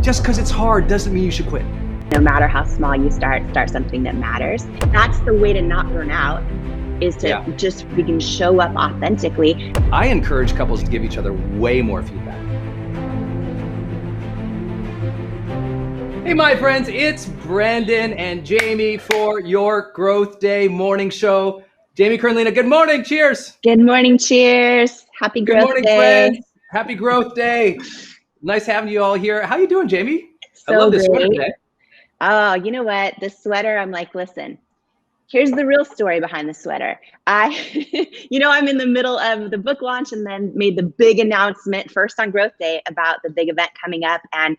just because it's hard doesn't mean you should quit. No matter how small you start something that matters. That's the way to not burn out, is to just, we can show up authentically. I encourage couples to give each other way more feedback. Hey, my friends, it's Brendon and Jamie for your Growth Day morning show. Jamie, Kern Lima, good morning. Cheers. Good morning. Cheers. Happy Growth Day. Good morning, friends. Happy Growth Day. Nice having you all here. How you doing, Jamie? So I love this great. sweater today. Oh, you know what? This sweater, I'm like, listen, here's the real story behind the sweater. I'm in the middle of the book launch and then made the big announcement first on Growth Day about the big event coming up. And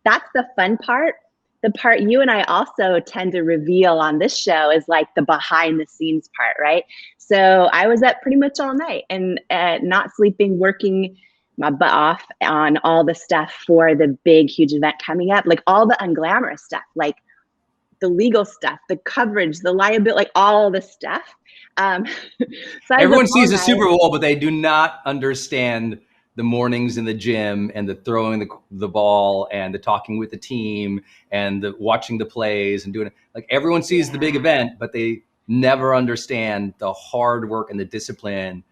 that's the fun part. The part you and I also tend to reveal on this show is like the behind the scenes part, right? So I was up pretty much all night and not sleeping, working my butt off on all the stuff for the big, huge event coming up, like all the unglamorous stuff, like the legal stuff, the coverage, the liability, like all the stuff. So everyone sees the Super Bowl, but they do not understand the mornings in the gym and the throwing the ball and the talking with the team and the watching the plays and doing it. Like everyone sees the big event, but they never understand the hard work and the discipline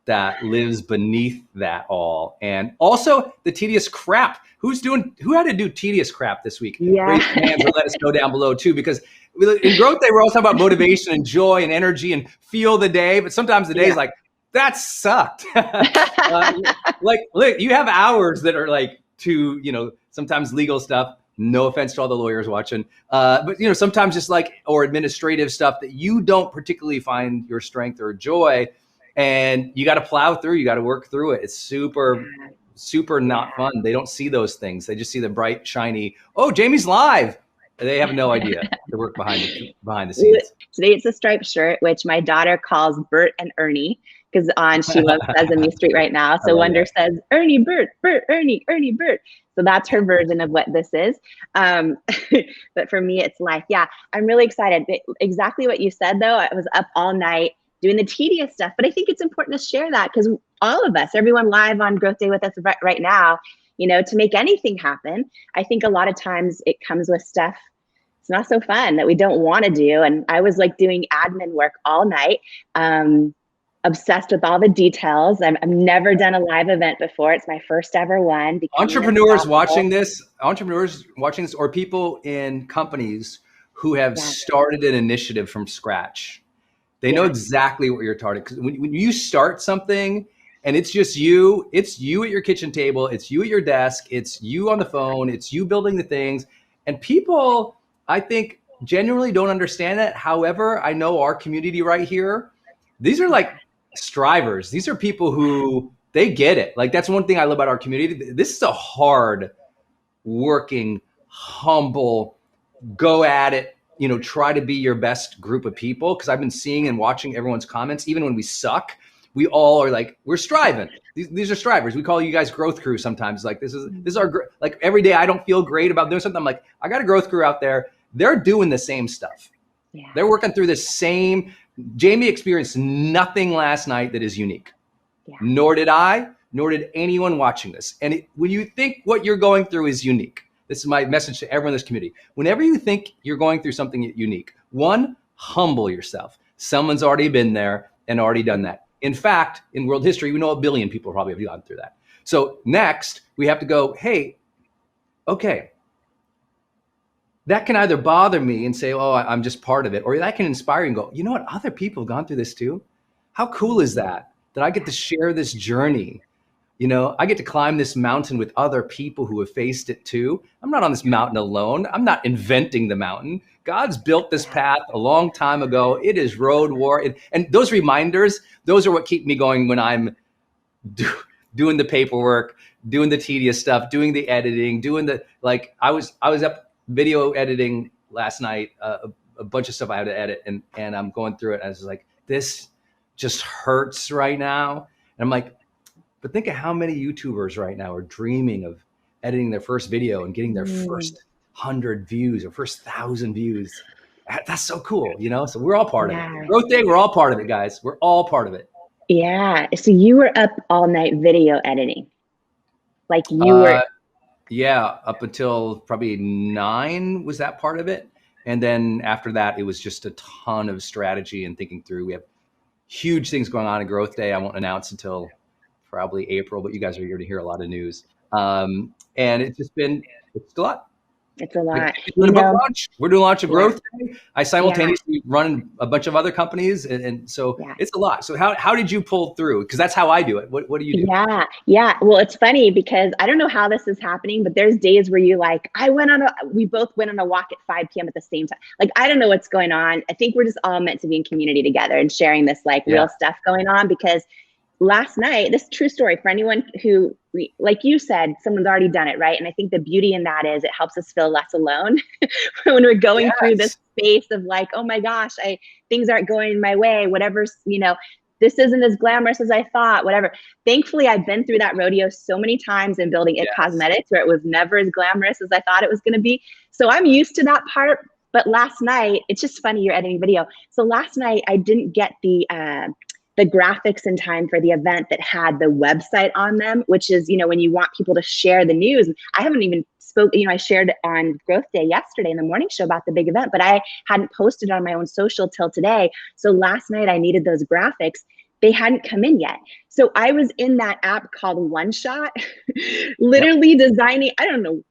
that lives beneath that all. And also the tedious crap. Who had to do tedious crap this week? Yeah. Raise your hands or let us know down below too, because in Growth Day, we're all talking about motivation and joy and energy and feel the day. But sometimes the day is like, that sucked. Look, you have hours that are like to, sometimes legal stuff. No offense to all the lawyers watching. But sometimes just or administrative stuff that you don't particularly find your strength or joy. And you got to plow through, you got to work through it. It's super, super not fun. They don't see those things. They just see the bright, shiny, oh, Jamie's live. They have no idea the work behind the scenes. Today it's a striped shirt, which my daughter calls Bert and Ernie, because she loves Sesame Street right now. So Wonder says, Ernie, Bert, Bert, Ernie, Ernie, Bert. So that's her version of what this is. But for me, it's life. Yeah, I'm really excited. Exactly what you said, though. I was up all night doing the tedious stuff. But I think it's important to share that because all of us, everyone live on Growth Day with us right now, to make anything happen, I think a lot of times it comes with stuff it's not so fun that we don't want to do. And I was like doing admin work all night, obsessed with all the details. I've never done a live event before. It's my first ever one. Entrepreneurs watching this, or people in companies who have started an initiative from scratch, they know exactly what you're targeting. Because when you start something and it's just you, it's you at your kitchen table, it's you at your desk, it's you on the phone, it's you building the things. And people, I think, genuinely don't understand that. However, I know our community right here, these are like strivers. These are people who, they get it. Like that's one thing I love about our community. This is a hard working, humble, go at it, try to be your best group of people. Cause I've been seeing and watching everyone's comments, even when we suck, we all are like, we're striving. These are strivers. We call you guys growth crew sometimes. Like this is our, like every day I don't feel great about doing something. I'm like, I got a growth crew out there. They're doing the same stuff. Yeah. They're working through the same. Jamie experienced nothing last night that is unique. Yeah. Nor did I, nor did anyone watching this. And when you think what you're going through is unique, this is my message to everyone in this community. Whenever you think you're going through something unique, one, humble yourself. Someone's already been there and already done that. In fact, in world history, we know 1 billion people probably have gone through that. So next, we have to go, hey, okay, that can either bother me and say, oh, I'm just part of it, or that can inspire you and go, you know what, other people have gone through this too. How cool is that I get to share this journey? I get to climb this mountain with other people who have faced it too. I'm not on this mountain alone. I'm not inventing the mountain. God's built this path a long time ago. It is road war. And those reminders, those are what keep me going when I'm doing the paperwork, doing the tedious stuff, doing the editing, I was up video editing last night, a bunch of stuff I had to edit and I'm going through it. And I was like, this just hurts right now. And I'm like, but think of how many YouTubers right now are dreaming of editing their first video and getting their first 100 views or first 1,000 views. That's so cool, So we're all part of it. Growth Day, we're all part of it, guys. We're all part of it. Yeah. So you were up all night video editing. Like you were Yeah, up until probably 9 was that part of it. And then after that, it was just a ton of strategy and thinking through. We have huge things going on in Growth Day. I won't announce until probably April, but you guys are here to hear a lot of news. And it's just been, it's a lot. It's a Like, lot. we're doing a book launch. We're doing a launch of Yeah. Growth Day. I simultaneously run a bunch of other companies, and so it's a lot. So how did you pull through? Because that's how I do it. What do you do? Yeah. Well, it's funny because I don't know how this is happening, but there's days where you like, we both went on a walk at 5 p.m. at the same time. Like, I don't know what's going on. I think we're just all meant to be in community together and sharing this like real stuff going on, because last night, this is a true story for anyone who, like you said, someone's already done it, right? And I think the beauty in that is it helps us feel less alone when we're going through this space of like, oh my gosh, things aren't going my way, whatever's, this isn't as glamorous as I thought, whatever. Thankfully, I've been through that rodeo so many times in building It Cosmetics, where it was never as glamorous as I thought it was going to be. So I'm used to that part. But last night, it's just funny, you're editing video. So last night, I didn't get the graphics in time for the event that had the website on them, which is, when you want people to share the news. I haven't even I shared on Growth Day yesterday in the morning show about the big event, but I hadn't posted on my own social till today. So last night I needed those graphics. They hadn't come in yet. So I was in that app called One Shot, literally designing, I don't know.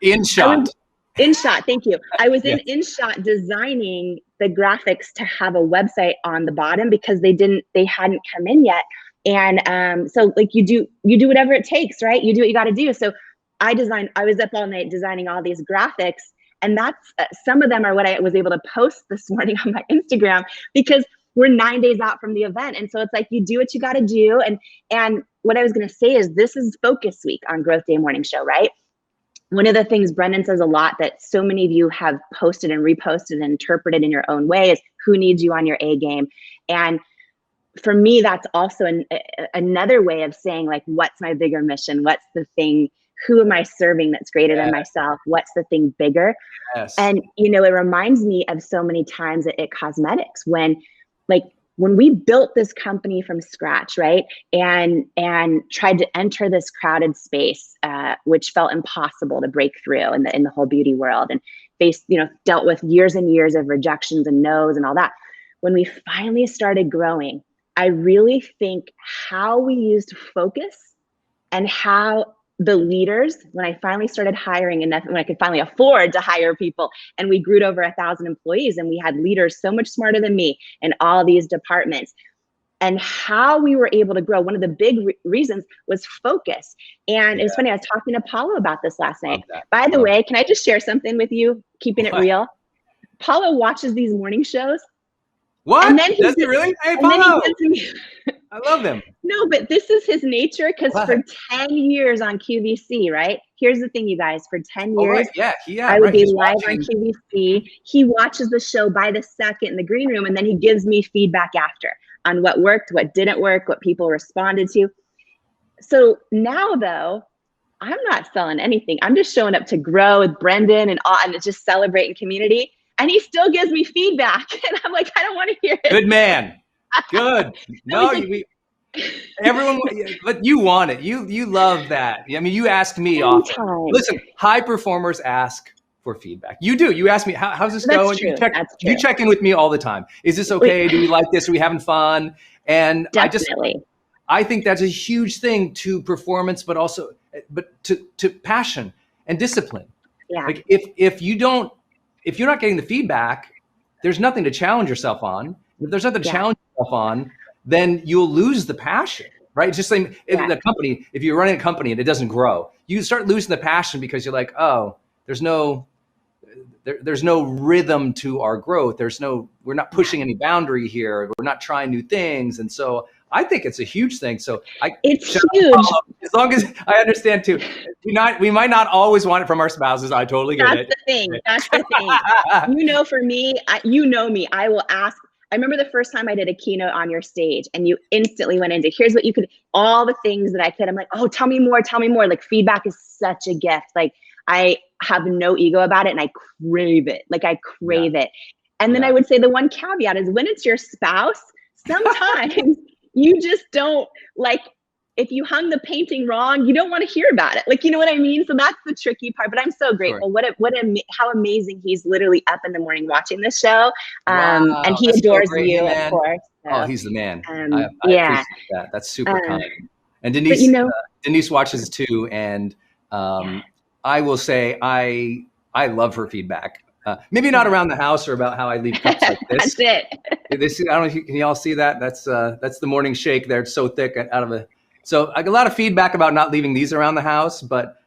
InShot. InShot, thank you. I was in InShot designing the graphics to have a website on the bottom because they hadn't come in yet. And so like you do whatever it takes, right? You do what you got to do. So I was up all night designing all these graphics, and that's some of them are what I was able to post this morning on my Instagram, because we're 9 days out from the event. And so it's like, you do what you got to do. And what I was going to say is, this is focus week on Growth Day morning show, right? One of the things Brendon says a lot that so many of you have posted and reposted and interpreted in your own way is, who needs you on your A game? And for me, that's also another way of saying, like, what's my bigger mission? What's the thing? Who am I serving that's greater than myself? What's the thing bigger? And, it reminds me of so many times at It Cosmetics when we built this company from scratch, right? And tried to enter this crowded space, which felt impossible to break through in the whole beauty world, and dealt with years and years of rejections and no's and all that. When we finally started growing, I really think how we used focus and how the leaders, when I finally started hiring enough, when I could finally afford to hire people, and we grew to over 1,000 employees, and we had leaders so much smarter than me in all these departments, and how we were able to grow. One of the big reasons was focus. And it was funny, I was talking to Paulo about this last night. By the way, can I just share something with you, keeping it real? Paulo watches these morning shows. What? And then does he really? Hey, Paulo! I love him. No, but this is his nature, because for 10 years on QVC, right? Here's the thing, you guys, for 10 years, I would be live on QVC. He watches the show by the second in the green room, and then he gives me feedback after on what worked, what didn't work, what people responded to. So now, though, I'm not selling anything. I'm just showing up to grow with Brendon and just celebrating community. And he still gives me feedback. And I'm like, I don't want to hear it. Good man. Good. No, everyone, but you want it. You love that. I mean, you ask me often. Listen, high performers ask for feedback. You do. You ask me, how's this going? You check in with me all the time. Is this okay? Do we like this? Are we having fun? And I think that's a huge thing to performance, but also, to passion and discipline. Yeah. Like if you're not getting the feedback, there's nothing to challenge yourself on. If there's nothing to challenge yourself on, then you'll lose the passion, right? It's just like in the company, if you're running a company and it doesn't grow, you start losing the passion because you're like, oh, there's no rhythm to our growth. We're not pushing any boundary here. We're not trying new things. And so I think it's a huge thing. So it's huge. As long as I understand too, we might not always want it from our spouses. I totally get it. That's the thing. For me, you know me, I will ask. I remember the first time I did a keynote on your stage, and you instantly went into, here's what you could, all the things that I could. I'm like, oh, tell me more. Like, feedback is such a gift. Like, I have no ego about it, and I crave it. Like, I crave it. And then I would say the one caveat is, when it's your spouse, sometimes you just don't, like, if you hung the painting wrong, you don't want to hear about it. Like, you know what I mean? So that's the tricky part, but I'm so grateful. Sure. How amazing. He's literally up in the morning watching this show. And Wow, he that's so adores great. Hey, you, of man. course. Oh, So, he's the man. I yeah. appreciate that. That's super Uh, kind. And but you Denise, know, Denise watches too, and yeah, I will say I love her feedback. Maybe not yeah. around the house or about how I leave cups like That's this. it. This, I don't know if can y'all see that? That's the morning shake there. It's so thick out of a. So I get a lot of feedback about not leaving these around the house, but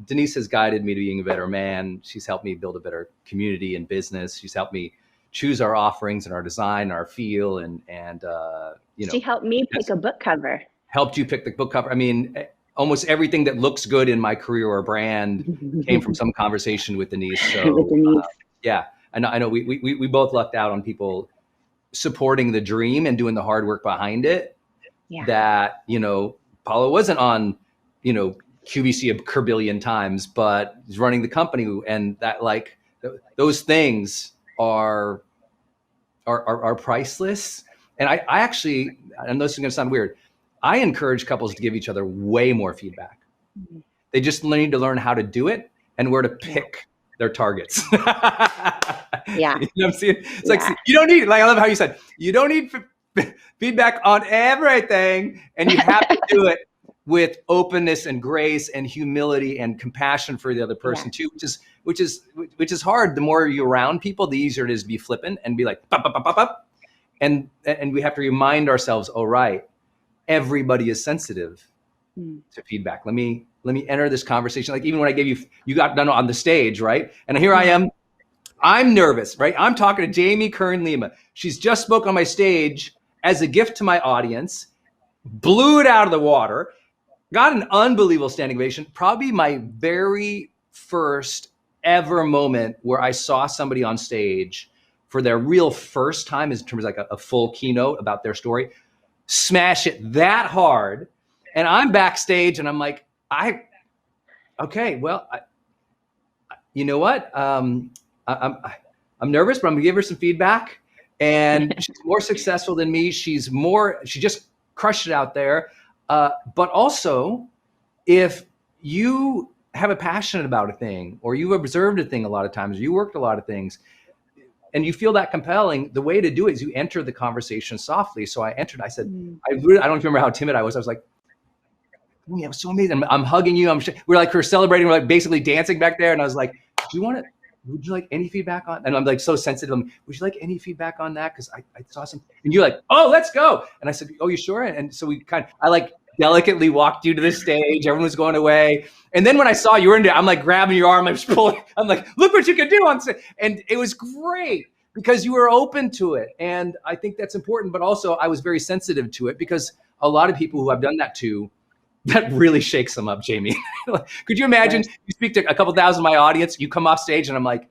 Denise has guided me to being a better man. She's helped me build a better community and business. She's helped me choose our offerings and our design, our feel, and you She know, helped me pick a book cover. helped you pick the book cover. I mean, almost everything that looks good in my career or brand came from some conversation with Denise. With So Denise. yeah, I know we both lucked out on people supporting the dream and doing the hard work behind it. Yeah. That, you know, Paulo wasn't on, you know, QVC a curbillion times, but he's running the company, and that, like, those things are priceless. And I actually, I know this is going to sound weird, I encourage couples to give each other way more feedback. They just need to learn how to do it and where to pick their targets. Yeah. You know what I'm saying? It's like, you don't need, like, I love how you said, you don't need feedback on everything, and you have to do it with openness and grace and humility and compassion for the other person too, which is hard. The more you're around people, the easier it is to be flippant and be like, pop, pop, pop, pop, pop. And we have to remind ourselves, oh, right, everybody is sensitive to feedback. Let me enter this conversation. Like, even when I gave you got done on the stage, right? And here I am, I'm nervous, right? I'm talking to Jamie Kern Lima. She's just spoke on my stage as a gift to my audience, blew it out of the water, got an unbelievable standing ovation. Probably my very first ever moment where I saw somebody on stage for their real first time, in terms of like a full keynote about their story, smash it that hard. And I'm backstage and I'm like, okay, well, you know what? I'm nervous, but I'm gonna give her some feedback. And she's more successful than me. She just crushed it out there. But also, if you have a passion about a thing, or you've observed a thing a lot of times, or you worked a lot of things, and you feel that compelling, the way to do it is you enter the conversation softly. So I entered. I said, I don't remember how timid I was. I was like, yeah, it was so amazing. I'm hugging you. We're celebrating. We're like basically dancing back there. And I was like, would you like any feedback on? And I'm like so sensitive. Would you like any feedback on that? Because I saw some. And you're like, oh, let's go. And I said, oh, you sure? And so I like delicately walked you to the stage. Everyone was going away. And then when I saw you were in there, I'm like grabbing your arm. I'm just pulling. I'm like, look what you can do on stage. And it was great because you were open to it. And I think that's important. But also I was very sensitive to it, because a lot of people who I've done that to, that really shakes them up, Jamie. Could you imagine you speak to a couple thousand of my audience, you come off stage and I'm like,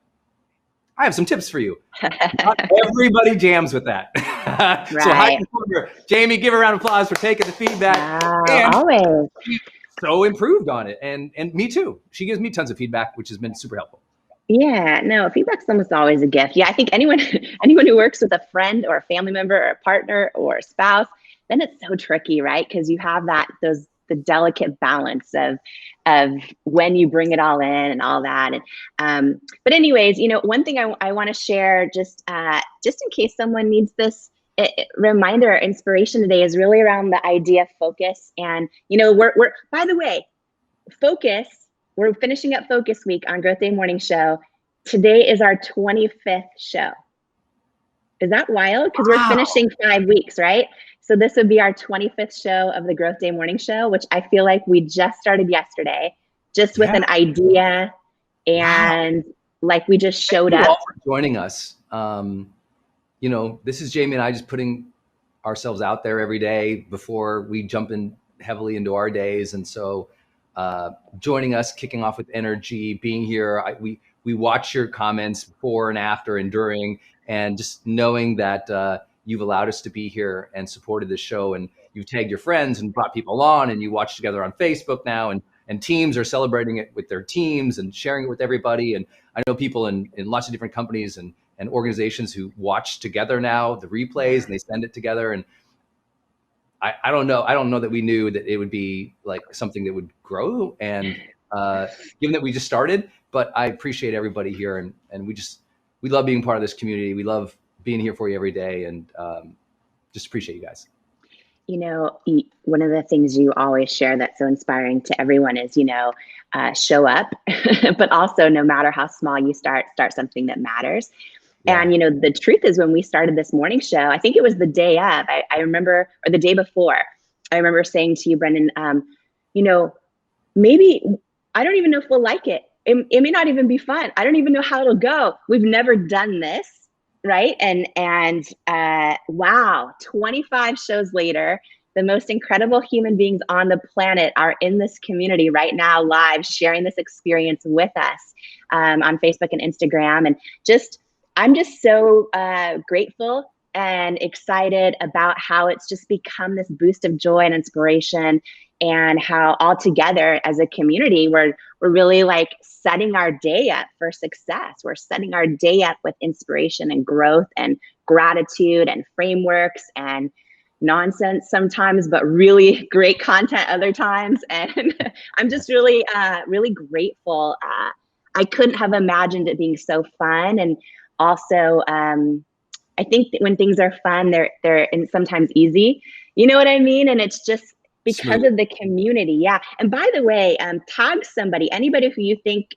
I have some tips for you. Not everybody jams with that. Right. So high performer, Jamie, give her a round of applause for taking the feedback. Wow, and always. She so improved on it. And me too. She gives me tons of feedback, which has been super helpful. Yeah, no, feedback's almost always a gift. Yeah, I think anyone who works with a friend or a family member or a partner or a spouse, then it's so tricky, right? Because you have the delicate balance of when you bring it all in and all that. And but anyways, one thing I want to share, just in case someone needs this reminder or inspiration today, is really around the idea of focus. And we're by the way, focus. We're finishing up Focus Week on GrowthDay Morning Show. Today is our 25th show. Is that wild? Because we're finishing 5 weeks, right? So this would be our 25th show of the GrowthDay Morning Show, which I feel like we just started yesterday, just with an idea, and like we just showed up. Thank you all for joining us. This is Jamie and I just putting ourselves out there every day before we jump in heavily into our days. And so joining us, kicking off with energy, being here. We watch your comments before and after and during, and just knowing that you've allowed us to be here and supported the show, and you tagged your friends and brought people on, and you watch together on Facebook now, and teams are celebrating it with their teams and sharing it with everybody. And I know people in lots of different companies and organizations who watch together now, the replays, and they send it together. And I don't know. I don't know that we knew that it would be like something that would grow. And given that we just started, but I appreciate everybody here, and we love being part of this community. We love being here for you every day, and just appreciate you guys. You know, one of the things you always share that's so inspiring to everyone is, show up, but also no matter how small you start something that matters. Yeah. And, the truth is when we started this morning show, I think it was the day of, I remember, or the day before, I remember saying to you, Brendon, maybe, I don't even know if we'll like it. It may not even be fun. I don't even know how it'll go. We've never done this. Right. And wow, 25 shows later, the most incredible human beings on the planet are in this community right now, live, sharing this experience with us on Facebook and Instagram. And I'm just so grateful and excited about how it's just become this boost of joy and inspiration, and how all together as a community, we're really like setting our day up for success. We're setting our day up with inspiration and growth and gratitude and frameworks and nonsense sometimes, but really great content other times. And I'm just really, really grateful. I couldn't have imagined it being so fun. And also, I think that when things are fun, they're sometimes easy. You know what I mean? And it's just because of the community. Yeah. And by the way, tag somebody, anybody who you think,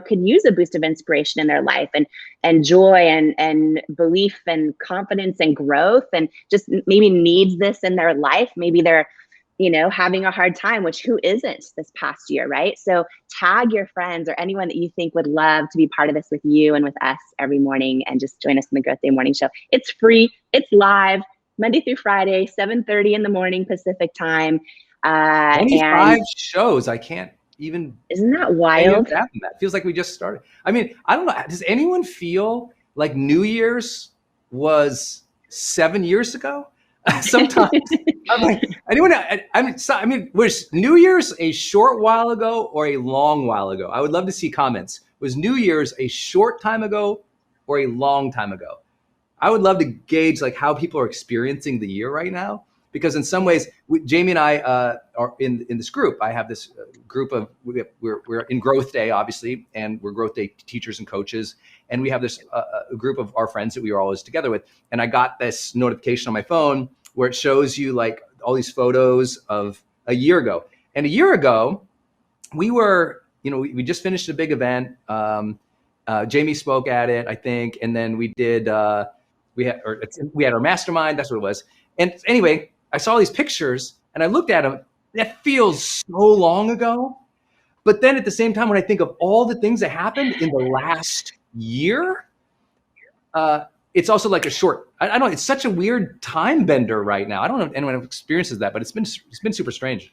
could use a boost of inspiration in their life, and joy and belief and confidence and growth, and just maybe needs this in their life. Maybe they're, having a hard time, which who isn't this past year, right? So tag your friends or anyone that you think would love to be part of this with you and with us every morning, and just join us in the GrowthDay morning show. It's free, it's live, Monday through Friday, 7:30 in the morning Pacific time. 25 shows. I can't even. Isn't that wild? That feels like we just started. I mean, I don't know. Does anyone feel like New Year's was 7 years ago? Sometimes I'm like, I mean, was New Year's a short while ago or a long while ago? I would love to see comments. Was New Year's a short time ago or a long time ago? I would love to gauge like how people are experiencing the year right now, because in some ways, Jamie and I are in this group. I have this group of, we're in GrowthDay, obviously, and we're GrowthDay teachers and coaches. And we have this a group of our friends that we are always together with. And I got this notification on my phone where it shows you like all these photos of a year ago. And a year ago, we were, we just finished a big event. Jamie spoke at it, I think. And then we did, we had our mastermind. That's what it was. And anyway, I saw these pictures and I looked at them. That feels so long ago. But then at the same time, when I think of all the things that happened in the last year, it's also like a short, I don't know, it's such a weird time bender right now. I don't know if anyone experiences that, but it's been super strange.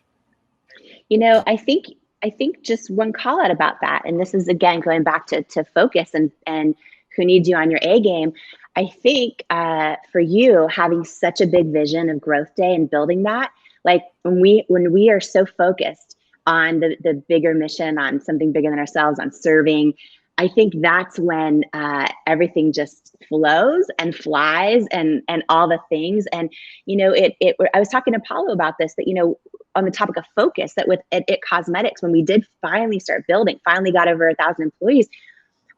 I think just one call out about that, and this is again going back to focus and who needs you on your A game. I think for you, having such a big vision of GrowthDay and building that, like when we are so focused on the bigger mission, on something bigger than ourselves, on serving, I think that's when everything just flows and flies and all the things. And I was talking to Paulo about this, that on the topic of focus, that with It Cosmetics, when we did finally start building, finally got over 1,000 employees,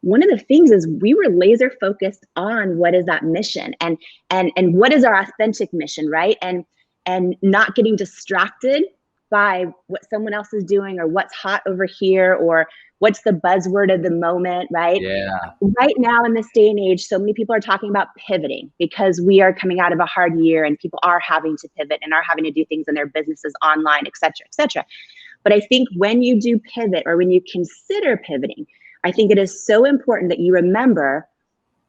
one of the things is we were laser focused on what is that mission and what is our authentic mission, right? And not getting distracted by what someone else is doing or what's hot over here or what's the buzzword of the moment, right? Yeah. Right now in this day and age, so many people are talking about pivoting because we are coming out of a hard year and people are having to pivot and are having to do things in their businesses online, et cetera, et cetera. But I think when you do pivot or when you consider pivoting, I think it is so important that you remember,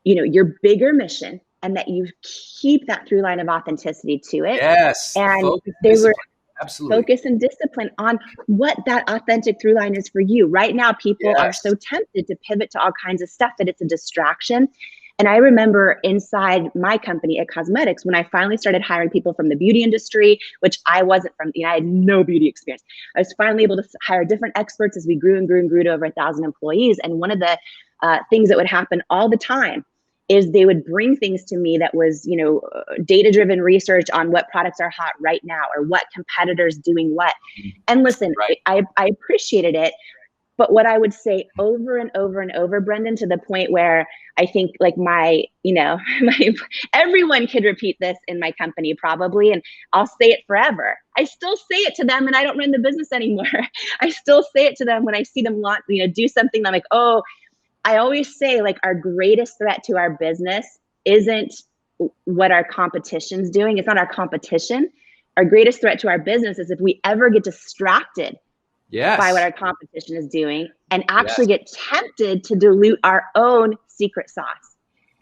your bigger mission and that you keep that through line of authenticity to it. Yes. And Absolutely. Focus and discipline on what that authentic through line is for you. Right now, people are so tempted to pivot to all kinds of stuff that it's a distraction. And I remember inside my company at Cosmetics, when I finally started hiring people from the beauty industry, which I wasn't from, I had no beauty experience. I was finally able to hire different experts as we grew and grew and grew to over 1,000 employees. And one of the things that would happen all the time is they would bring things to me that was, data-driven research on what products are hot right now or what competitors doing what. And listen, Right. I appreciated it. But what I would say over and over and over, Brendon, to the point where I think like everyone could repeat this in my company probably, and I'll say it forever. I still say it to them and I don't run the business anymore. I still say it to them when I see them do something. I'm like, oh, I always say like our greatest threat to our business isn't what our competition's doing. It's not our competition. Our greatest threat to our business is if we ever get distracted by what our competition is doing and actually get tempted to dilute our own secret sauce.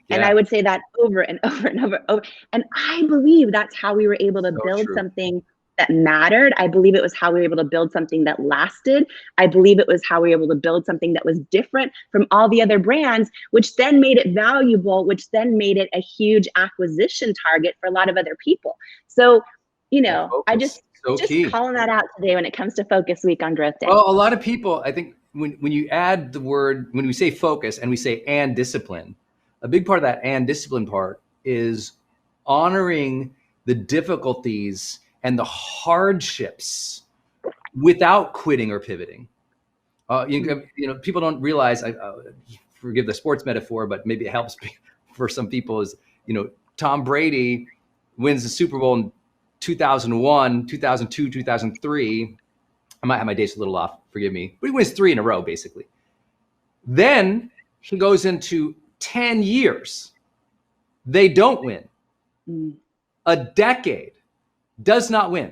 Yeah. And I would say that over and over and over. And I believe that's how we were able to build something that mattered. I believe it was how we were able to build something that lasted. I believe it was how we were able to build something that was different from all the other brands, which then made it valuable, which then made it a huge acquisition target for a lot of other people. So, I just calling that out today when it comes to Focus Week on Growth Day. Well, a lot of people, I think when you add the word, when we say focus and we say and discipline, a big part of that and discipline part is honoring the difficulties and the hardships without quitting or pivoting. People don't realize, forgive the sports metaphor, but maybe it helps for some people is, Tom Brady wins the Super Bowl in 2001, 2002, 2003. I might have my dates a little off, forgive me. But he wins 3 in a row, basically. Then he goes into 10 years. They don't win. A decade does not win.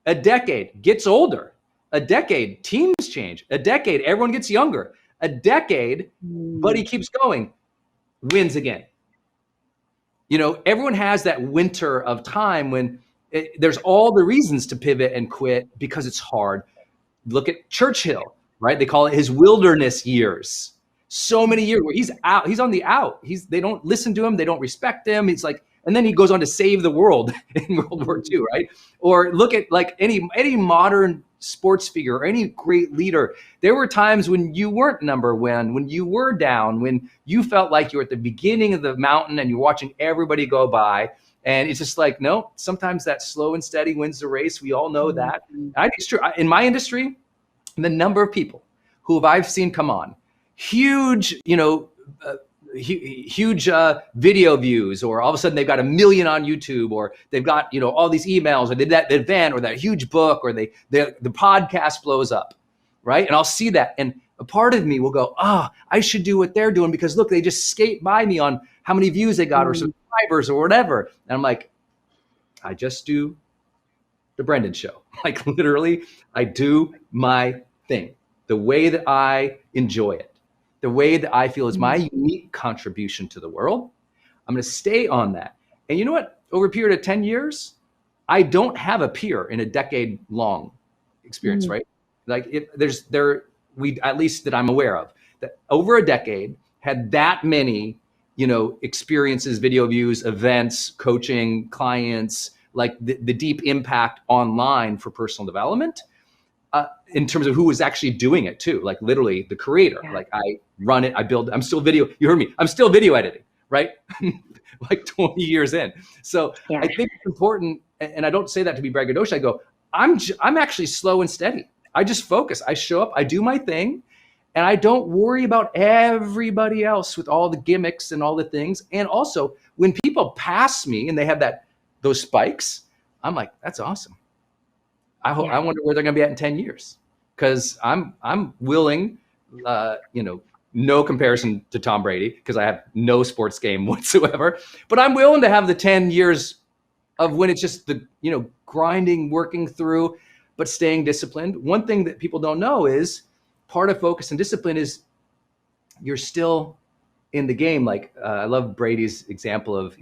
A decade gets older. A decade, teams change. A decade, everyone gets younger. A decade, but he keeps going, wins again. Everyone has that winter of time when there's all the reasons to pivot and quit because it's hard. Look at Churchill, right? They call it his wilderness years. So many years where he's out, he's on the out. They don't listen to him. They don't respect him. It's like, and then he goes on to save the world in World War II, right? Or look at like any modern sports figure or any great leader. There were times when you weren't number one, when you were down, when you felt like you were at the beginning of the mountain and you're watching everybody go by. And it's just like, no, sometimes that slow and steady wins the race. We all know that. It's true. In my industry, the number of people who I've seen come on, huge video views, or all of a sudden they've got 1 million on YouTube, or they've got, all these emails, or they did that event or that huge book, or the podcast blows up, right? And I'll see that. And a part of me will go, I should do what they're doing because look, they just skate by me on how many views they got or subscribers or whatever. And I'm like, I just do the Brendon show. Like literally, I do my thing, the way that I enjoy it, the way that I feel is my unique contribution to the world. I'm going to stay on that. And you know what? Over a period of 10 years, I don't have a peer in a decade long experience, right? Like we, at least that I'm aware of, that over a decade had that many, experiences, video views, events, coaching, clients, like the deep impact online for personal development. In terms of who was actually doing it too, like literally the creator, like I run it, I build, I'm still video, you heard me, I'm still video editing, right? Like 20 years in. So I think it's important, and I don't say that to be braggadocious. I go, I'm actually slow and steady. I just focus, I show up, I do my thing, and I don't worry about everybody else with all the gimmicks and all the things. And also when people pass me and they have those spikes, I'm like, that's awesome. I wonder where they're going to be at in 10 years, because I'm willing, no comparison to Tom Brady because I have no sports game whatsoever, but I'm willing to have the 10 years of when it's just the, grinding, working through, but staying disciplined. One thing that people don't know is part of focus and discipline is you're still in the game. Like I love Brady's example of,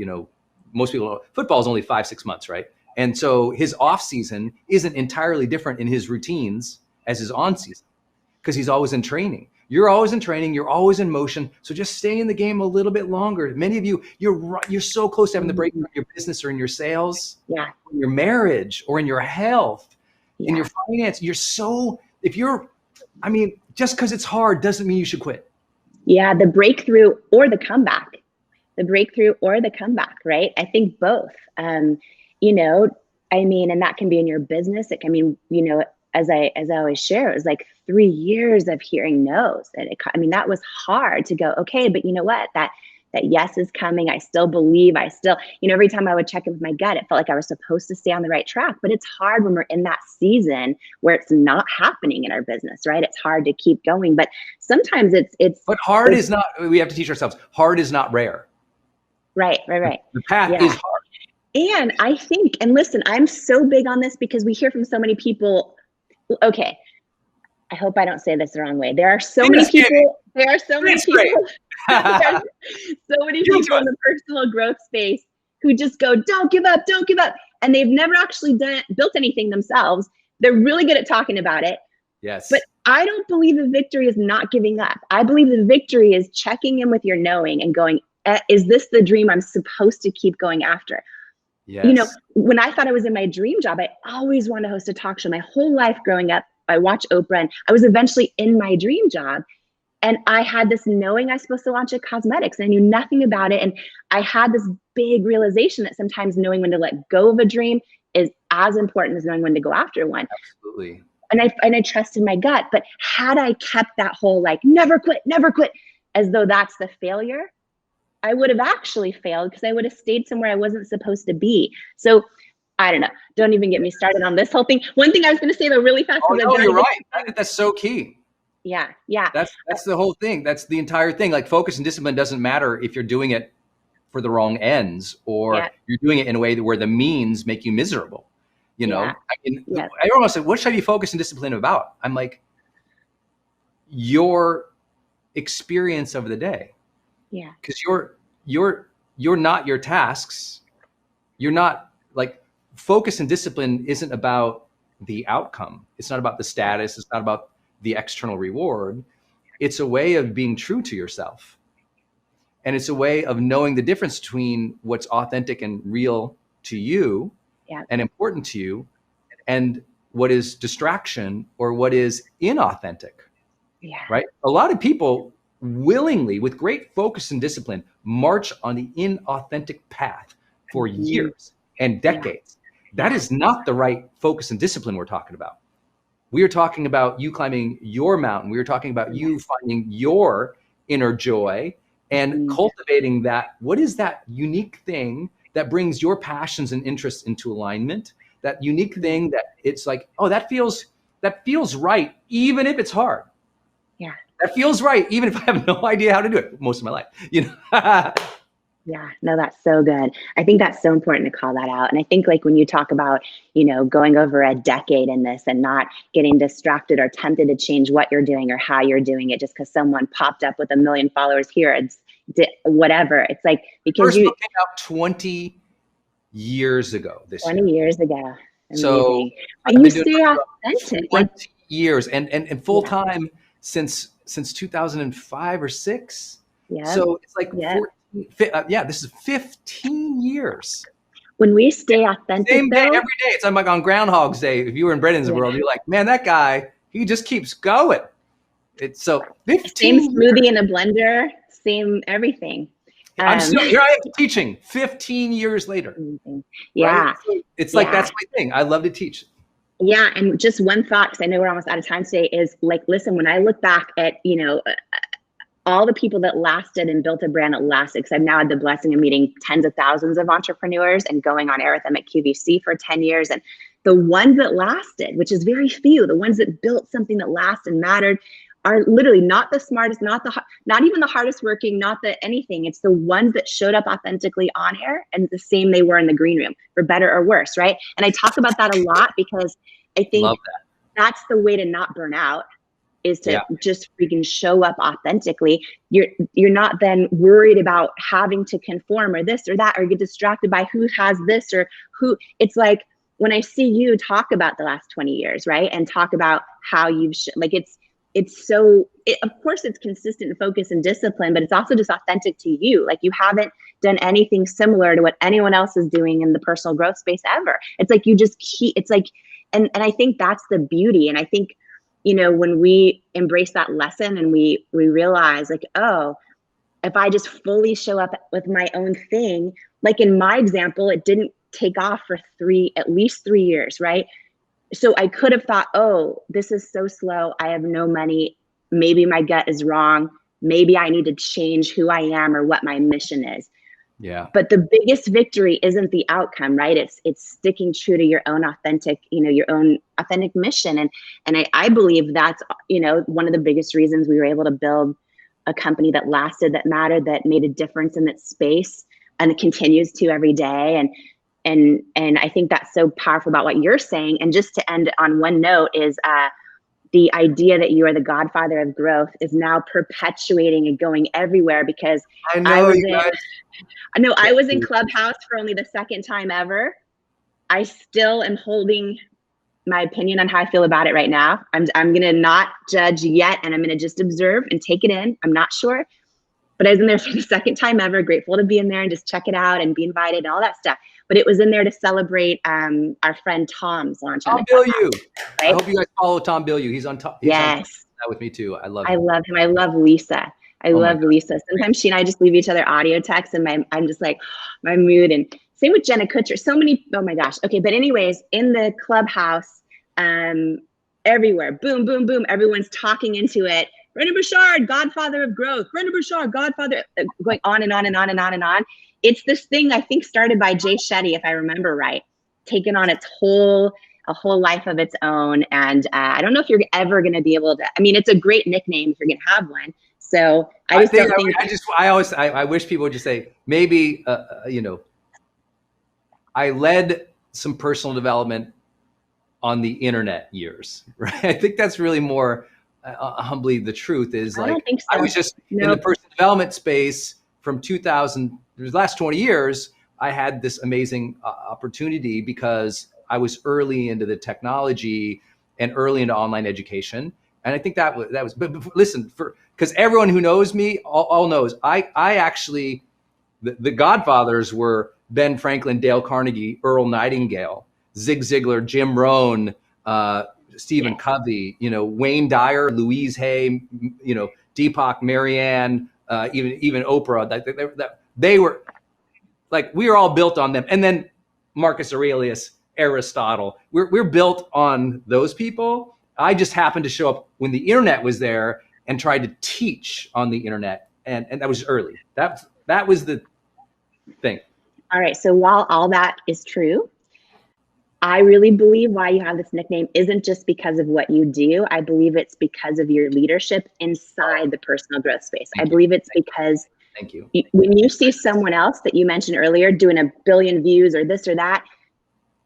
most people know football is only 5-6 months, right? And so his off season isn't entirely different in his routines as his on season because he's always in training. You're always in training. You're always in motion. So just stay in the game a little bit longer. Many of you, you're so close to having the breakthrough in your business or in your sales, in your marriage or in your health, in your finance. Just because it's hard doesn't mean you should quit. Yeah, the breakthrough or the comeback. the breakthrough or the comeback, right? I think both. You know, I mean, and that can be in your business. It can mean, you know, as I always share, it was like 3 years of hearing no's. And I mean, that was hard to go, okay, but you know what? That yes is coming. I still believe, you know, every time I would check in with my gut, it felt like I was supposed to stay on the right track. But it's hard when we're in that season where it's not happening in our business, right? It's hard to keep going. But sometimes But hard is not, we have to teach ourselves, hard is not rare. Right. The path is hard. And I think, and listen, I'm so big on this because we hear from so many people. Okay, I hope I don't say this the wrong way. There are so many people. There are so many people. So many people in the personal growth space who just go, "Don't give up, don't give up," and they've never actually built anything themselves. They're really good at talking about it. Yes. But I don't believe the victory is not giving up. I believe the victory is checking in with your knowing and going, "Is this the dream I'm supposed to keep going after?" Yes. You know, when I thought I was in my dream job, I always wanted to host a talk show. My whole life growing up, I watched Oprah, and I was eventually in my dream job. And I had this knowing I was supposed to launch a cosmetics, and I knew nothing about it. And I had this big realization that sometimes knowing when to let go of a dream is as important as knowing when to go after one. Absolutely. And I trusted my gut. But had I kept that whole like, never quit, as though that's the failure, I would have actually failed because I would have stayed somewhere I wasn't supposed to be. So I don't know. Don't even get me started on this whole thing. One thing I was going to say though, really fast. Oh no, you're right. I think that's so key. Yeah. That's the whole thing. That's the entire thing. Like focus and discipline doesn't matter if you're doing it for the wrong ends or you're doing it in a way where the means make you miserable. You know, I mean, everyone said, what should I be focused and disciplined about? I'm like, your experience of the day. Yeah. Because you're not your tasks. You're not like focus and discipline isn't about the outcome. It's not about the status. It's not about the external reward. It's a way of being true to yourself. And it's a way of knowing the difference between what's authentic and real to you and important to you and what is distraction or what is inauthentic. Yeah. Right? A lot of people willingly, with great focus and discipline, march on the inauthentic path for years and decades. That is not the right focus and discipline we're talking about. We are talking about you climbing your mountain. We are talking about you finding your inner joy and cultivating that. What is that unique thing that brings your passions and interests into alignment? That unique thing that it's like, oh, that feels right, even if it's hard. Yeah. That feels right, even if I have no idea how to do it most of my life, you know? Yeah, no, that's so good. I think that's so important to call that out. And I think like when you talk about, you know, going over a decade in this and not getting distracted or tempted to change what you're doing or how you're doing it just because someone popped up with 1 million followers here, it's whatever. It's like, because First book came out 20 years ago this 20 years ago. Amazing. So but you stay authentic. 20 years and full time since 2005 or 6. Yeah. So it's like 14, this is 15 years. When we stay authentic, same day, every day. It's like on Groundhog's Day. If you were in Brendon's world, you're like, man, that guy, he just keeps going. It's so 15 same smoothie in a blender, same everything. I'm still here. I am teaching 15 years later. Yeah, right? So it's like that's my thing. I love to teach. Yeah, and just one thought, because I know we're almost out of time today, is like, listen, when I look back at, you know, all the people that lasted and built a brand that lasted, because I've now had the blessing of meeting tens of thousands of entrepreneurs and going on air with them at QVC for 10 years. And the ones that lasted, which is very few, the ones that built something that lasted and mattered, are literally not the smartest, not even the hardest working, not the anything. It's the ones that showed up authentically on air and the same they were in the green room, for better or worse, right? And I talk about that a lot because I think that's the way to not burn out, is to just freaking show up authentically. You're not then worried about having to conform or this or that, or get distracted by who has this or who. It's like when I see you talk about the last 20 years, right? And talk about how you've, of course it's consistent focus and discipline, but it's also just authentic to you. Like you haven't done anything similar to what anyone else is doing in the personal growth space ever. It's like you just keep, it's like, and I think that's the beauty. And I think, you know, when we embrace that lesson and we realize like, oh, if I just fully show up with my own thing, like in my example, it didn't take off for at least 3 years, right? So I could have thought, oh, this is so slow. I have no money. Maybe my gut is wrong. Maybe I need to change who I am or what my mission is. Yeah. But the biggest victory isn't the outcome, right? It's sticking true to your own authentic, your own authentic mission. And I believe that's, one of the biggest reasons we were able to build a company that lasted, that mattered, that made a difference in its space, and it continues to every day. And I think that's so powerful about what you're saying. And just to end on one note is the idea that you are the godfather of growth is now perpetuating and going everywhere, because I was in Clubhouse for only the second time ever. I still am holding my opinion on how I feel about it right now. I'm going to not judge yet, and I'm going to just observe and take it in. I'm not sure. But I was in there for the second time ever, grateful to be in there and just check it out and be invited and all that stuff. But it was in there to celebrate our friend Tom's launch. Tom Bilyeu. Right? I hope you guys follow Tom Bilyeu. He's on top. Yes. With me too. I love him. I love Lisa. I love Lisa. Sometimes she and I just leave each other audio texts, and I'm just like, my mood. And same with Jenna Kutcher. So many, oh my gosh. Okay, but anyways, in the Clubhouse, everywhere, boom, boom, boom, everyone's talking into it. Brendon Burchard, godfather of growth. Brendon Burchard, godfather, going on and on and on and on and on. It's this thing I think started by Jay Shetty, if I remember right, taken on a whole life of its own. And I don't know if you're ever going to be able to. I mean, it's a great nickname if you're going to have one. So I wish people would just say, maybe, I led some personal development on the internet years, right? I think that's really more humbly the truth is, like, I don't think so. I was just in the personal development space from 2000, the last 20 years. I had this amazing opportunity because I was early into the technology and early into online education. And I think that was, but listen, because everyone who knows me all knows, I actually, the godfathers were Ben Franklin, Dale Carnegie, Earl Nightingale, Zig Ziglar, Jim Rohn, Stephen Covey, Wayne Dyer, Louise Hay, Deepak, Marianne, even Oprah. They were like, we were all built on them. And then Marcus Aurelius, Aristotle. We're built on those people. I just happened to show up when the internet was there and tried to teach on the internet, and that was early. That was the thing. All right. So while all that is true, I really believe why you have this nickname isn't just because of what you do. I believe it's because of your leadership inside the personal growth space. I believe it's because when you see someone else that you mentioned earlier doing 1 billion views or this or that,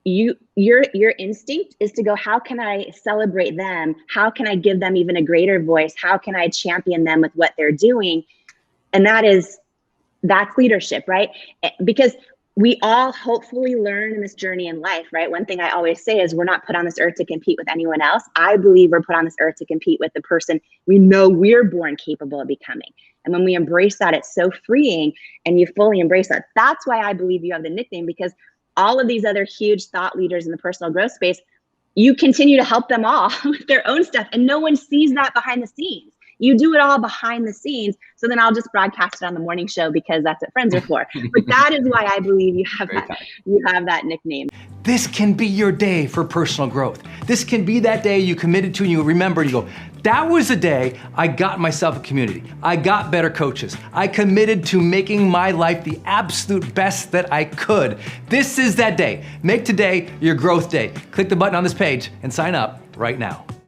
your instinct is to go, how can I celebrate them? How can I give them even a greater voice? How can I champion them with what they're doing? And that's leadership, right? Because we all hopefully learn in this journey in life, right? One thing I always say is we're not put on this earth to compete with anyone else. I believe we're put on this earth to compete with the person we know we're born capable of becoming. And when we embrace that, it's so freeing, and you fully embrace that. That's why I believe you have the nickname, because all of these other huge thought leaders in the personal growth space, you continue to help them all with their own stuff, and no one sees that behind the scenes. You do it all behind the scenes. So then I'll just broadcast it on the morning show because that's what friends are for. But that is why I believe you have that nickname. This can be your day for personal growth. This can be that day you committed to and you remember and you go, that was the day I got myself a community. I got better coaches. I committed to making my life the absolute best that I could. This is that day. Make today your growth day. Click the button on this page and sign up right now.